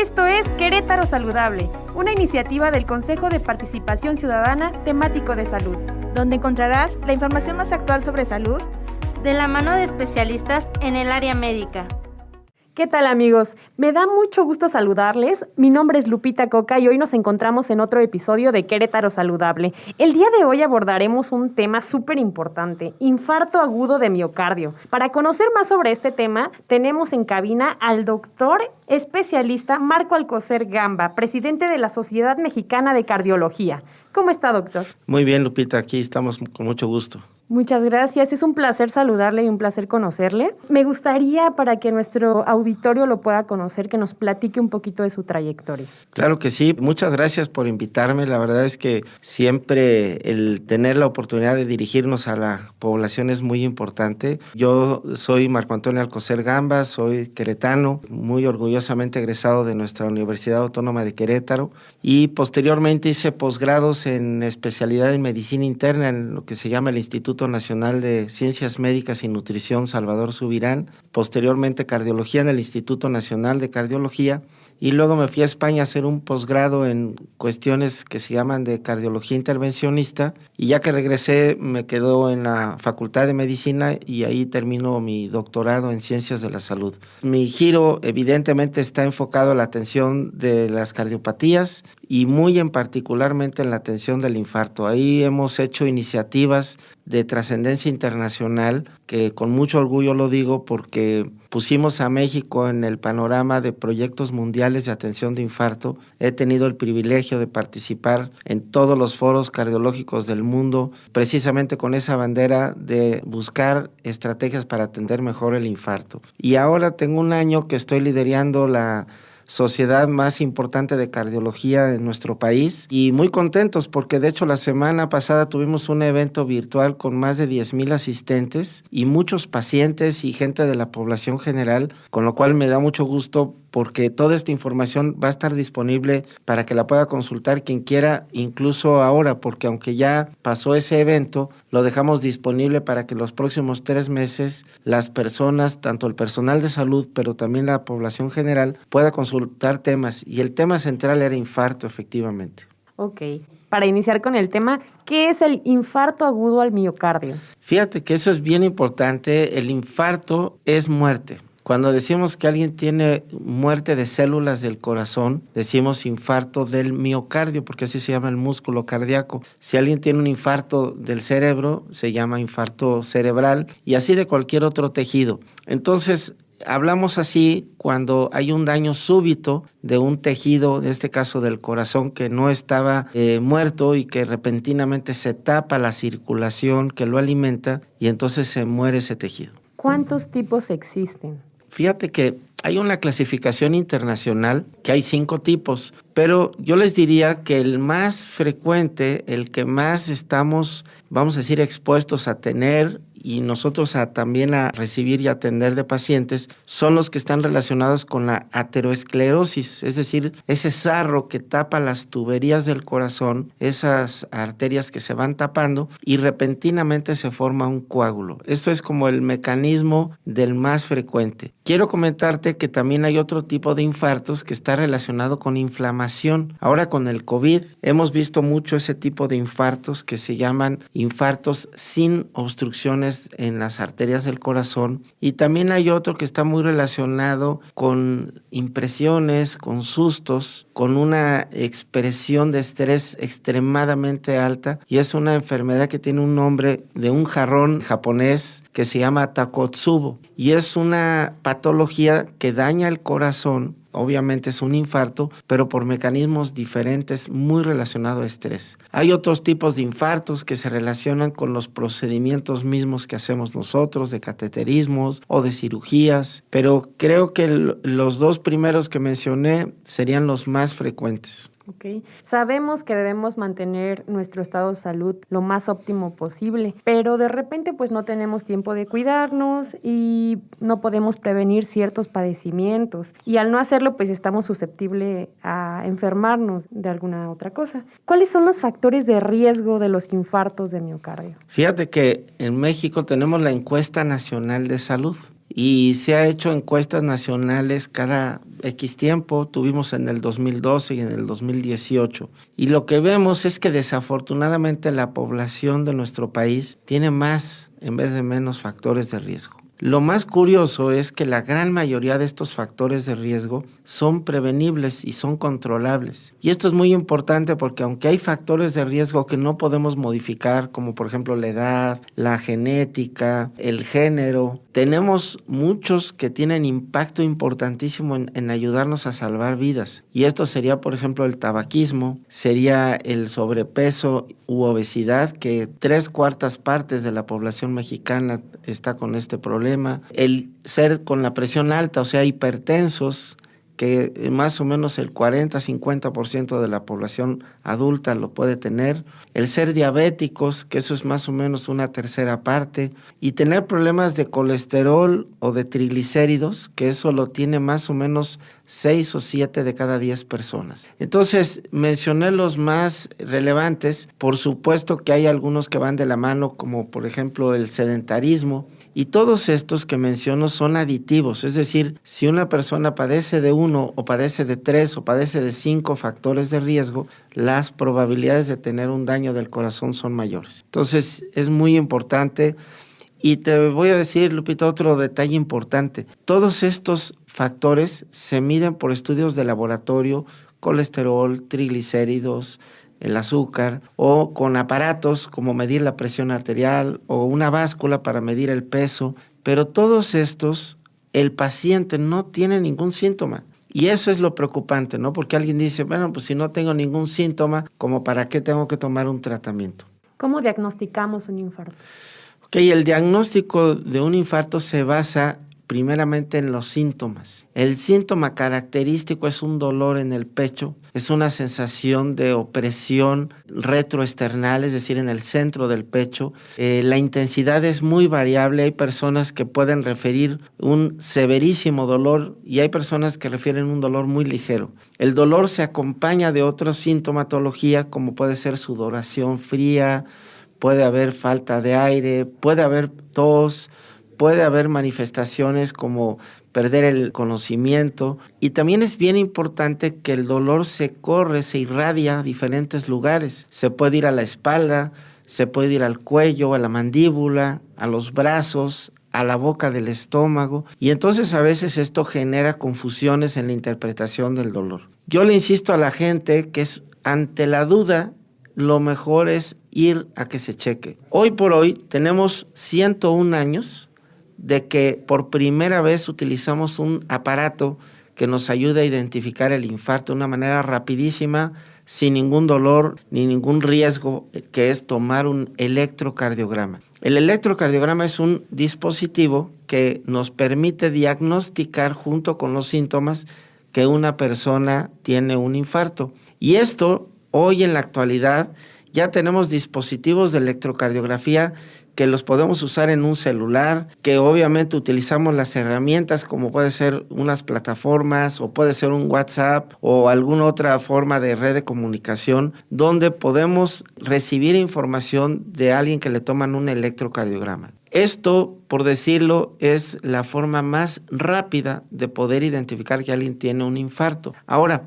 Esto es Querétaro Saludable, una iniciativa del Consejo de Participación Ciudadana temático de salud, donde encontrarás la información más actual sobre salud de la mano de especialistas en el área médica. ¿Qué tal, amigos? Me da mucho gusto saludarles. Mi nombre es Lupita Coca y hoy nos encontramos en otro episodio de Querétaro Saludable. El día de hoy abordaremos un tema súper importante, infarto agudo de miocardio. Para conocer más sobre este tema, tenemos en cabina al doctor especialista Marco Alcocer Gamba, presidente de la Sociedad Mexicana de Cardiología. ¿Cómo está, doctor? Muy bien, Lupita, aquí estamos con mucho gusto. Muchas gracias, es un placer saludarle y un placer conocerle. Me gustaría, para que nuestro auditorio lo pueda conocer, que nos platique un poquito de su trayectoria. Claro que sí, muchas gracias por invitarme. La verdad es que siempre el tener la oportunidad de dirigirnos a la población es muy importante. Yo soy Marco Antonio Alcocer Gamba, soy queretano, muy orgullosamente egresado de nuestra Universidad Autónoma de Querétaro y posteriormente hice posgrados en especialidad en medicina interna en lo que se llama el Instituto Nacional de Ciencias Médicas y Nutrición Salvador Subirán, posteriormente cardiología en el Instituto Nacional de Cardiología y luego me fui a España a hacer un posgrado en cuestiones que se llaman de cardiología intervencionista y ya que regresé me quedo en la Facultad de Medicina y ahí termino mi doctorado en Ciencias de la Salud. Mi giro evidentemente está enfocado a la atención de las cardiopatías y muy en particularmente en la atención del infarto. Ahí hemos hecho iniciativas de trascendencia internacional, que con mucho orgullo lo digo porque pusimos a México en el panorama de proyectos mundiales de atención de infarto. He tenido el privilegio de participar en todos los foros cardiológicos del mundo, precisamente con esa bandera de buscar estrategias para atender mejor el infarto. Y ahora tengo un año que estoy liderando la sociedad más importante de cardiología en nuestro país y muy contentos porque de hecho la semana pasada tuvimos un evento virtual con más de 10,000 asistentes y muchos pacientes y gente de la población general, con lo cual me da mucho gusto porque toda esta información va a estar disponible para que la pueda consultar quien quiera, incluso ahora, porque aunque ya pasó ese evento, lo dejamos disponible para que los próximos 3 meses las personas, tanto el personal de salud, pero también la población general, pueda consultar temas. Y el tema central era infarto, efectivamente. Ok. Para iniciar con el tema, ¿qué es el infarto agudo al miocardio? Fíjate que eso es bien importante. El infarto es muerte. Cuando decimos que alguien tiene muerte de células del corazón, decimos infarto del miocardio, porque así se llama el músculo cardíaco. Si alguien tiene un infarto del cerebro, se llama infarto cerebral y así de cualquier otro tejido. Entonces, hablamos así cuando hay un daño súbito de un tejido, en este caso del corazón, que no estaba muerto y que repentinamente se tapa la circulación que lo alimenta y entonces se muere ese tejido. ¿Cuántos tipos existen? Fíjate que hay una clasificación internacional que hay 5 tipos, pero yo les diría que el más frecuente, el que más estamos, vamos a decir, expuestos a tener y nosotros también a recibir y atender de pacientes, son los que están relacionados con la ateroesclerosis, es decir, ese sarro que tapa las tuberías del corazón, esas arterias que se van tapando y repentinamente se forma un coágulo. Esto es como el mecanismo del más frecuente. Quiero comentarte que también hay otro tipo de infartos que está relacionado con inflamación. Ahora con el COVID hemos visto mucho ese tipo de infartos que se llaman infartos sin obstrucciones en las arterias del corazón y también hay otro que está muy relacionado con impresiones, con sustos, con una expresión de estrés extremadamente alta y es una enfermedad que tiene un nombre de un jarrón japonés que se llama Takotsubo y es una patología que daña el corazón. Obviamente es un infarto, pero por mecanismos diferentes muy relacionado a estrés. Hay otros tipos de infartos que se relacionan con los procedimientos mismos que hacemos nosotros, de cateterismos o de cirugías, pero creo que los 2 primeros que mencioné serían los más frecuentes. Okay. Sabemos que debemos mantener nuestro estado de salud lo más óptimo posible, pero de repente pues no tenemos tiempo de cuidarnos y no podemos prevenir ciertos padecimientos y al no hacerlo pues estamos susceptibles a enfermarnos de alguna otra cosa. ¿Cuáles son los factores de riesgo de los infartos de miocardio? Fíjate que en México tenemos la encuesta nacional de salud y se ha hecho encuestas nacionales cada X tiempo. Tuvimos en el 2012 y en el 2018. Y lo que vemos es que desafortunadamente la población de nuestro país tiene más en vez de menos factores de riesgo. Lo más curioso es que la gran mayoría de estos factores de riesgo son prevenibles y son controlables. Y esto es muy importante porque aunque hay factores de riesgo que no podemos modificar, como por ejemplo la edad, la genética, el género, tenemos muchos que tienen impacto importantísimo en ayudarnos a salvar vidas. Y esto sería, por ejemplo, el tabaquismo, sería el sobrepeso u obesidad, que 3/4 partes de la población mexicana está con este problema. El ser con la presión alta, o sea, hipertensos, que más o menos el 40-50% de la población adulta lo puede tener. El ser diabéticos, que eso es más o menos una tercera parte. Y tener problemas de colesterol o de triglicéridos, que eso lo tiene más o menos 6 o 7 de cada 10 personas. Entonces, mencioné los más relevantes. Por supuesto que hay algunos que van de la mano, como por ejemplo el sedentarismo. Y todos estos que menciono son aditivos, es decir, si una persona padece de 1 o padece de 3 o padece de 5 factores de riesgo, las probabilidades de tener un daño del corazón son mayores. Entonces, es muy importante. Y te voy a decir, Lupita, otro detalle importante. Todos estos factores se miden por estudios de laboratorio, colesterol, triglicéridos, el azúcar, o con aparatos como medir la presión arterial o una báscula para medir el peso, pero todos estos, el paciente no tiene ningún síntoma. Y eso es lo preocupante, ¿no? Porque alguien dice, bueno, pues si no tengo ningún síntoma, ¿cómo para qué tengo que tomar un tratamiento? ¿Cómo diagnosticamos un infarto? Ok, el diagnóstico de un infarto se basa primeramente en los síntomas. El síntoma característico es un dolor en el pecho, es una sensación de opresión retroesternal, es decir, en el centro del pecho. La intensidad es muy variable, hay personas que pueden referir un severísimo dolor y hay personas que refieren un dolor muy ligero. El dolor se acompaña de otra sintomatología como puede ser sudoración fría, puede haber falta de aire, puede haber tos, puede haber manifestaciones como perder el conocimiento. Y también es bien importante que el dolor se irradia a diferentes lugares. Se puede ir a la espalda, se puede ir al cuello, a la mandíbula, a los brazos, a la boca del estómago. Y entonces a veces esto genera confusiones en la interpretación del dolor. Yo le insisto a la gente que ante la duda, lo mejor es ir a que se cheque. Hoy por hoy tenemos 101 años de que por primera vez utilizamos un aparato que nos ayuda a identificar el infarto de una manera rapidísima, sin ningún dolor ni ningún riesgo, que es tomar un electrocardiograma. El electrocardiograma es un dispositivo que nos permite diagnosticar junto con los síntomas que una persona tiene un infarto. Y esto, hoy en la actualidad, ya tenemos dispositivos de electrocardiografía que los podemos usar en un celular, que obviamente utilizamos las herramientas como puede ser unas plataformas o puede ser un WhatsApp o alguna otra forma de red de comunicación donde podemos recibir información de alguien que le toman un electrocardiograma. Esto, por decirlo, es la forma más rápida de poder identificar que alguien tiene un infarto. Ahora,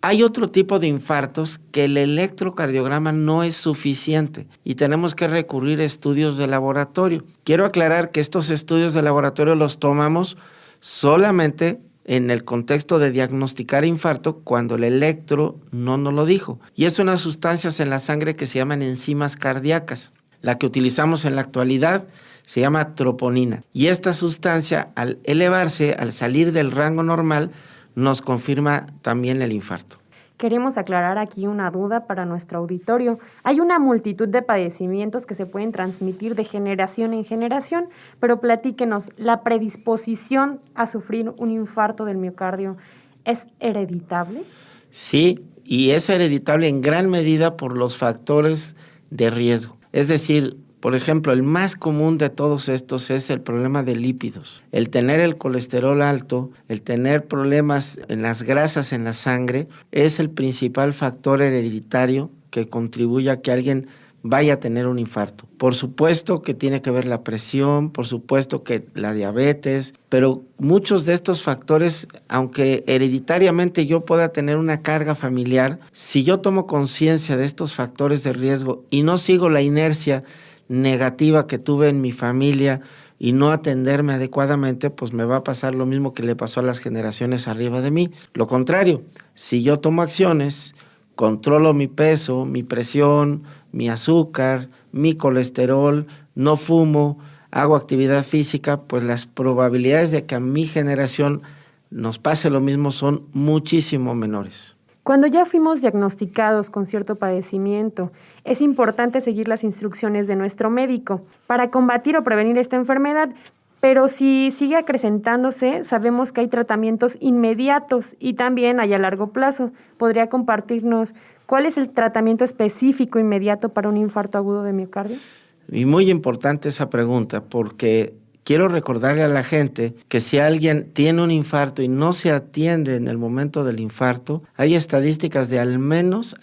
hay otro tipo de infartos que el electrocardiograma no es suficiente y tenemos que recurrir a estudios de laboratorio. Quiero aclarar que estos estudios de laboratorio los tomamos solamente en el contexto de diagnosticar infarto cuando el electro no nos lo dijo. Y es unas sustancias en la sangre que se llaman enzimas cardíacas. La que utilizamos en la actualidad se llama troponina. Y esta sustancia, al elevarse, al salir del rango normal, nos confirma también el infarto. Queremos aclarar aquí una duda para nuestro auditorio. Hay una multitud de padecimientos que se pueden transmitir de generación en generación, pero platíquenos, ¿la predisposición a sufrir un infarto del miocardio es hereditable? Sí, y es hereditable en gran medida por los factores de riesgo. Es decir, por ejemplo, el más común de todos estos es el problema de lípidos. El tener el colesterol alto, el tener problemas en las grasas en la sangre, es el principal factor hereditario que contribuye a que alguien vaya a tener un infarto. Por supuesto que tiene que ver la presión, por supuesto que la diabetes, pero muchos de estos factores, aunque hereditariamente yo pueda tener una carga familiar, si yo tomo conciencia de estos factores de riesgo y no sigo la inercia negativa que tuve en mi familia y no atenderme adecuadamente, pues me va a pasar lo mismo que le pasó a las generaciones arriba de mí. Lo contrario, si yo tomo acciones, controlo mi peso, mi presión, mi azúcar, mi colesterol, no fumo, hago actividad física, pues las probabilidades de que a mi generación nos pase lo mismo son muchísimo menores. Cuando ya fuimos diagnosticados con cierto padecimiento, es importante seguir las instrucciones de nuestro médico para combatir o prevenir esta enfermedad. Pero si sigue acrecentándose, sabemos que hay tratamientos inmediatos y también hay a largo plazo. ¿Podría compartirnos cuál es el tratamiento específico inmediato para un infarto agudo de miocardio? Y muy importante esa pregunta, porque quiero recordarle a la gente que si alguien tiene un infarto y no se atiende en el momento del infarto, hay estadísticas de al menos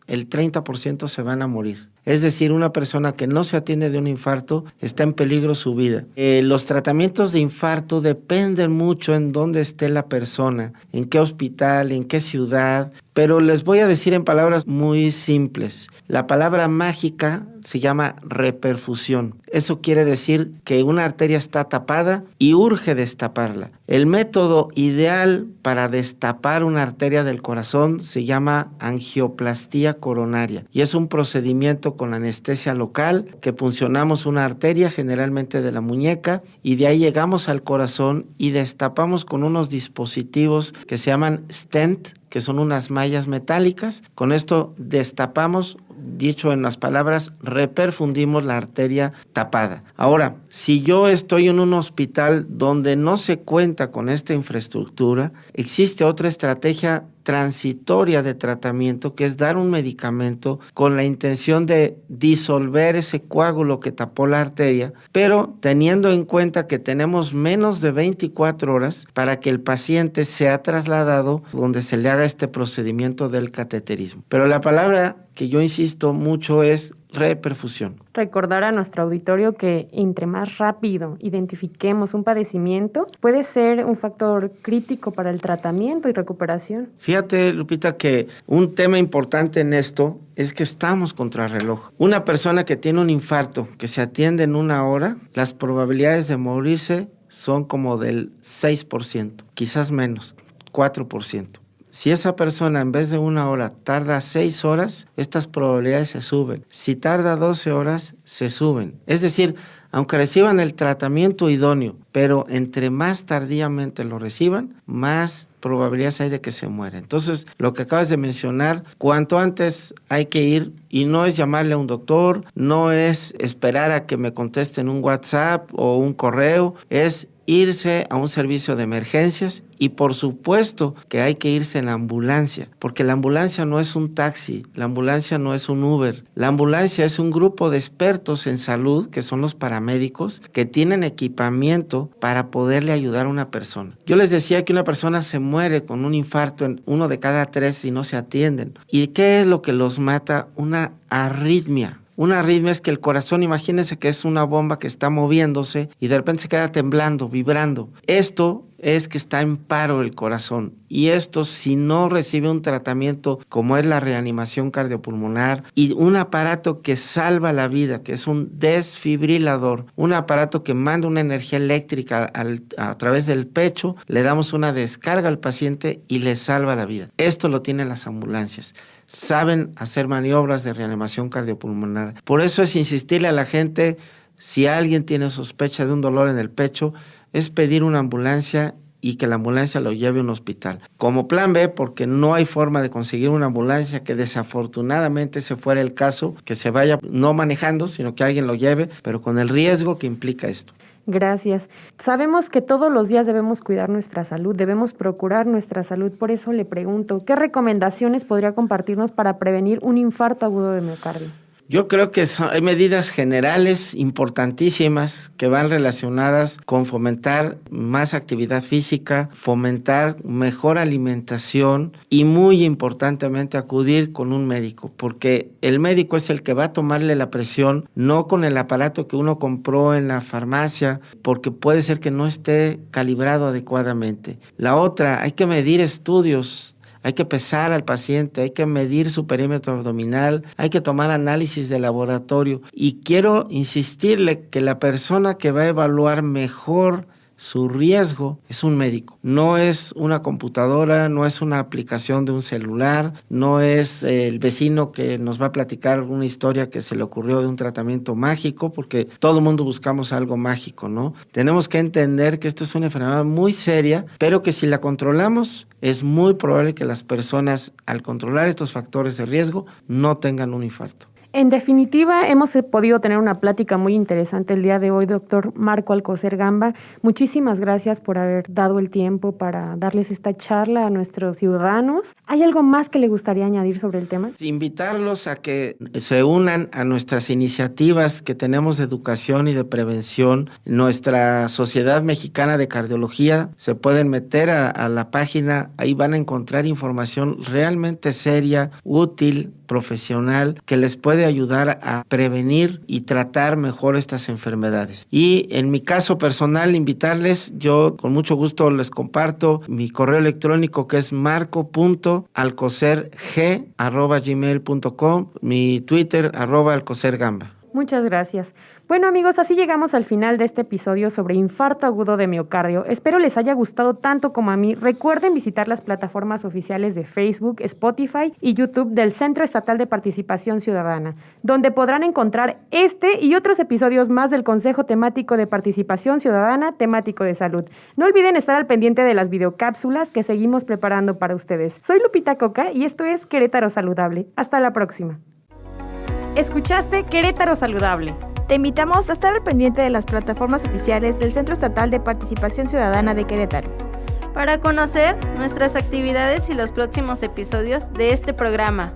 el 30% se van a morir. Es decir, una persona que no se atiende de un infarto está en peligro su vida. Los tratamientos de infarto dependen mucho en dónde esté la persona, en qué hospital, en qué ciudad, pero les voy a decir en palabras muy simples. La palabra mágica se llama reperfusión. Eso quiere decir que una arteria está tapada y urge destaparla. El método ideal para destapar una arteria del corazón se llama angioplastía coronaria y es un procedimiento con anestesia local que puncionamos una arteria generalmente de la muñeca y de ahí llegamos al corazón y destapamos con unos dispositivos que se llaman stent, que son unas mallas metálicas. Con esto destapamos, dicho en las palabras, reperfundimos la arteria tapada. Ahora, si yo estoy en un hospital donde no se cuenta con esta infraestructura, existe otra estrategia transitoria de tratamiento, que es dar un medicamento con la intención de disolver ese coágulo que tapó la arteria, pero teniendo en cuenta que tenemos menos de 24 horas para que el paciente sea trasladado donde se le haga este procedimiento del cateterismo. Pero la palabra que yo insisto mucho es reperfusión. Recordar a nuestro auditorio que entre más rápido identifiquemos un padecimiento, puede ser un factor crítico para el tratamiento y recuperación. Fíjate, Lupita, que un tema importante en esto es que estamos contra reloj. Una persona que tiene un infarto, que se atiende en 1 hora, las probabilidades de morirse son como del 6%, quizás menos, 4%. Si esa persona en vez de 1 hora tarda 6 horas, estas probabilidades se suben. Si tarda 12 horas, se suben. Es decir, aunque reciban el tratamiento idóneo, pero entre más tardíamente lo reciban, más probabilidades hay de que se muera. Entonces, lo que acabas de mencionar, cuanto antes hay que ir, y no es llamarle a un doctor, no es esperar a que me contesten un WhatsApp o un correo, es irse a un servicio de emergencias y por supuesto que hay que irse en la ambulancia, porque la ambulancia no es un taxi, la ambulancia no es un Uber, la ambulancia es un grupo de expertos en salud, que son los paramédicos, que tienen equipamiento para poderle ayudar a una persona. Yo les decía que una persona se muere con un infarto en 1 de cada 3 si no se atienden. ¿Y qué es lo que los mata? Una arritmia. Una arritmia es que el corazón, imagínense que es una bomba que está moviéndose y de repente se queda temblando, vibrando. Esto es que está en paro el corazón. Y esto, si no recibe un tratamiento como es la reanimación cardiopulmonar y un aparato que salva la vida, que es un desfibrilador, un aparato que manda una energía eléctrica a través del pecho, le damos una descarga al paciente y le salva la vida. Esto lo tienen las ambulancias. Saben hacer maniobras de reanimación cardiopulmonar. Por eso es insistirle a la gente, si alguien tiene sospecha de un dolor en el pecho, es pedir una ambulancia y que la ambulancia lo lleve a un hospital. Como plan B, porque no hay forma de conseguir una ambulancia, que desafortunadamente ese fuera el caso, que se vaya no manejando, sino que alguien lo lleve, pero con el riesgo que implica esto. Gracias. Sabemos que todos los días debemos cuidar nuestra salud, debemos procurar nuestra salud. Por eso le pregunto, ¿qué recomendaciones podría compartirnos para prevenir un infarto agudo de miocardio? Yo creo que hay medidas generales importantísimas que van relacionadas con fomentar más actividad física, fomentar mejor alimentación y muy importantemente acudir con un médico, porque el médico es el que va a tomarle la presión, no con el aparato que uno compró en la farmacia, porque puede ser que no esté calibrado adecuadamente. La otra, hay que medir estudios. Hay que pesar al paciente, hay que medir su perímetro abdominal, hay que tomar análisis de laboratorio. Y quiero insistirle que la persona que va a evaluar mejor su riesgo es un médico. No es una computadora, no es una aplicación de un celular, no es el vecino que nos va a platicar una historia que se le ocurrió de un tratamiento mágico, porque todo el mundo buscamos algo mágico, ¿no? Tenemos que entender que esto es una enfermedad muy seria, pero que si la controlamos, es muy probable que las personas, al controlar estos factores de riesgo, no tengan un infarto. En definitiva, hemos podido tener una plática muy interesante el día de hoy, doctor Marco Alcocer Gamba. Muchísimas gracias por haber dado el tiempo para darles esta charla a nuestros ciudadanos. ¿Hay algo más que le gustaría añadir sobre el tema? Invitarlos a que se unan a nuestras iniciativas que tenemos de educación y de prevención. Nuestra Sociedad Mexicana de Cardiología, se pueden meter a la página, ahí van a encontrar información realmente seria, útil, profesional, que les puede ayudar a prevenir y tratar mejor estas enfermedades. Y en mi caso personal, invitarles, yo con mucho gusto les comparto mi correo electrónico, que es marco.alcocerg@gmail.com, mi Twitter @alcocergamba. Muchas gracias. Bueno, amigos, así llegamos al final de este episodio sobre infarto agudo de miocardio. Espero les haya gustado tanto como a mí. Recuerden visitar las plataformas oficiales de Facebook, Spotify y YouTube del Centro Estatal de Participación Ciudadana, donde podrán encontrar este y otros episodios más del Consejo Temático de Participación Ciudadana Temático de Salud. No olviden estar al pendiente de las videocápsulas que seguimos preparando para ustedes. Soy Lupita Coca y esto es Querétaro Saludable. Hasta la próxima. Escuchaste Querétaro Saludable. Te invitamos a estar al pendiente de las plataformas oficiales del Centro Estatal de Participación Ciudadana de Querétaro, para conocer nuestras actividades y los próximos episodios de este programa.